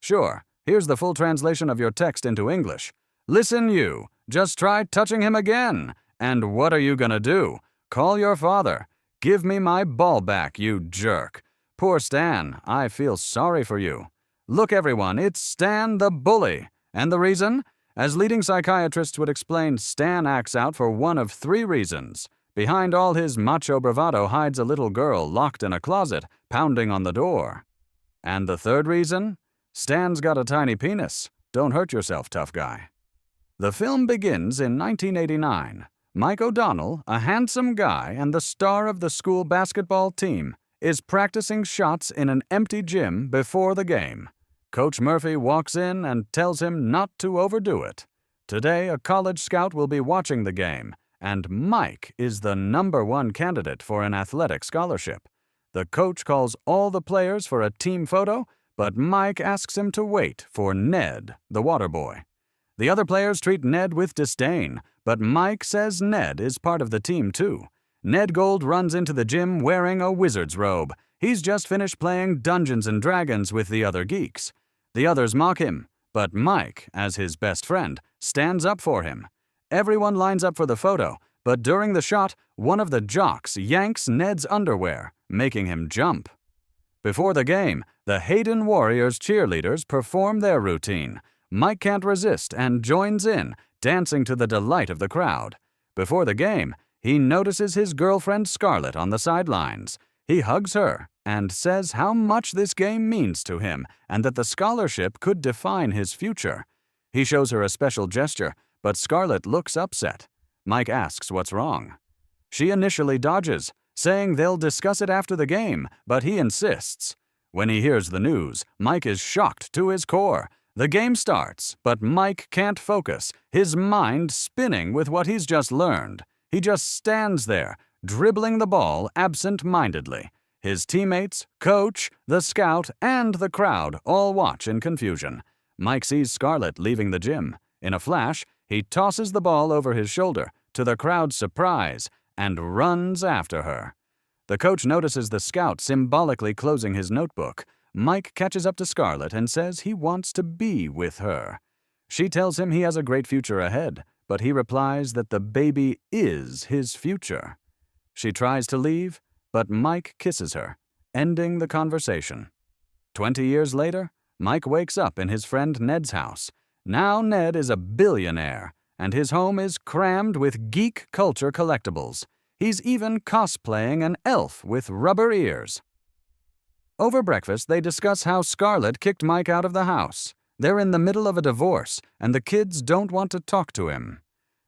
Sure, here's the full translation of your text into English. Listen, you. Just try touching him again. And what are you gonna do? Call your father. Give me my ball back, you jerk. Poor Stan, I feel sorry for you. Look, everyone, it's Stan the bully. And the reason? As leading psychiatrists would explain, Stan acts out for one of 3 reasons. Behind all his macho bravado hides a little girl locked in a closet, pounding on the door. And the 3rd reason? Stan's got a tiny penis. Don't hurt yourself, tough guy. The film begins in 1989. Mike O'Donnell, a handsome guy and the star of the school basketball team, is practicing shots in an empty gym before the game. Coach Murphy walks in and tells him not to overdo it. Today, a college scout will be watching the game, and Mike is the #1 candidate for an athletic scholarship. The coach calls all the players for a team photo, but Mike asks him to wait for Ned, the water boy. The other players treat Ned with disdain, but Mike says Ned is part of the team too. Ned Gold runs into the gym wearing a wizard's robe. He's just finished playing Dungeons and Dragons with the other geeks. The others mock him, but Mike, as his best friend, stands up for him. Everyone lines up for the photo, but during the shot, one of the jocks yanks Ned's underwear, making him jump. Before the game, the Hayden Warriors cheerleaders perform their routine. Mike can't resist and joins in, dancing to the delight of the crowd. Before the game, he notices his girlfriend Scarlett on the sidelines. He hugs her and says how much this game means to him and that the scholarship could define his future. He shows her a special gesture, but Scarlett looks upset. Mike asks what's wrong. She initially dodges, saying they'll discuss it after the game, but he insists. When he hears the news, Mike is shocked to his core. The game starts, but Mike can't focus, his mind spinning with what he's just learned. He just stands there, dribbling the ball absent-mindedly. His teammates, coach, the scout, and the crowd all watch in confusion. Mike sees Scarlett leaving the gym. In a flash, he tosses the ball over his shoulder, to the crowd's surprise, and runs after her. The coach notices the scout symbolically closing his notebook. Mike catches up to Scarlett and says he wants to be with her. She tells him he has a great future ahead, but he replies that the baby is his future. She tries to leave, but Mike kisses her, ending the conversation. 20 years later, Mike wakes up in his friend Ned's house. Now Ned is a billionaire, and his home is crammed with geek culture collectibles. He's even cosplaying an elf with rubber ears. Over breakfast, they discuss how Scarlett kicked Mike out of the house. They're in the middle of a divorce, and the kids don't want to talk to him.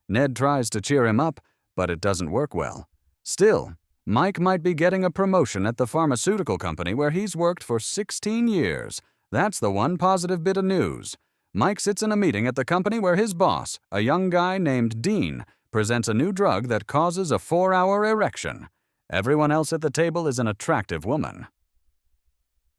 Ned tries to cheer him up, but it doesn't work well. Still, Mike might be getting a promotion at the pharmaceutical company where he's worked for 16 years. That's the one positive bit of news. Mike sits in a meeting at the company where his boss, a young guy named Dean, presents a new drug that causes a 4-hour erection. Everyone else at the table is an attractive woman.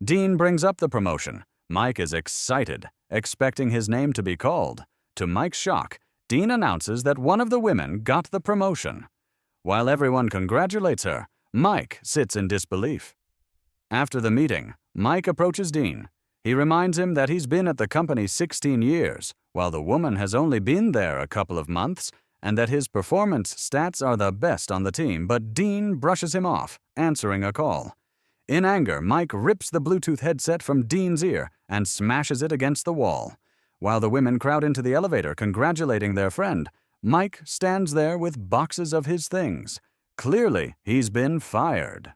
Dean brings up the promotion. Mike is excited, expecting his name to be called. To Mike's shock, Dean announces that one of the women got the promotion. While everyone congratulates her, Mike sits in disbelief. After the meeting, Mike approaches Dean. He reminds him that he's been at the company 16 years, while the woman has only been there a couple of months, and that his performance stats are the best on the team, but Dean brushes him off, answering a call. In anger, Mike rips the Bluetooth headset from Dean's ear and smashes it against the wall. While the women crowd into the elevator congratulating their friend, Mike stands there with boxes of his things. Clearly, he's been fired.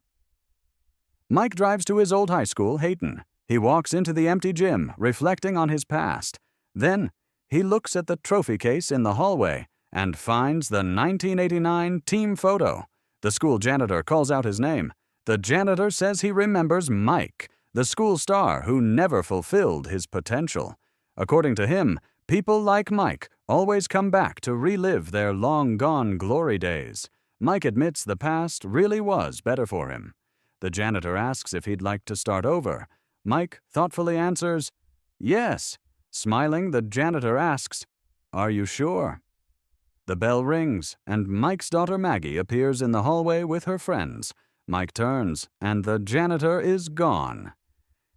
Mike drives to his old high school, Hayton. He walks into the empty gym, reflecting on his past. Then, he looks at the trophy case in the hallway and finds the 1989 team photo. The school janitor calls out his name. The janitor says he remembers Mike, the school star who never fulfilled his potential. According to him, people like Mike always come back to relive their long-gone glory days. Mike admits the past really was better for him. The janitor asks if he'd like to start over. Mike thoughtfully answers, "Yes." Smiling, the janitor asks, "Are you sure?" The bell rings, and Mike's daughter Maggie appears in the hallway with her friends. Mike turns, and the janitor is gone.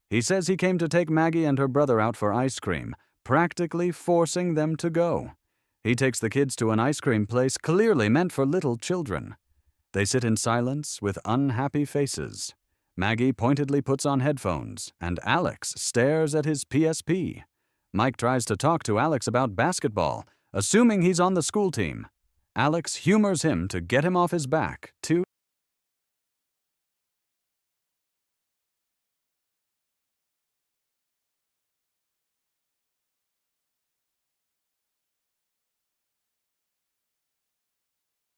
He says he came to take Maggie and her brother out for ice cream, practically forcing them to go. He takes the kids to an ice cream place clearly meant for little children. They sit in silence with unhappy faces. Maggie pointedly puts on headphones, and Alex stares at his PSP. Mike tries to talk to Alex about basketball, assuming he's on the school team. Alex humors him to get him off his back,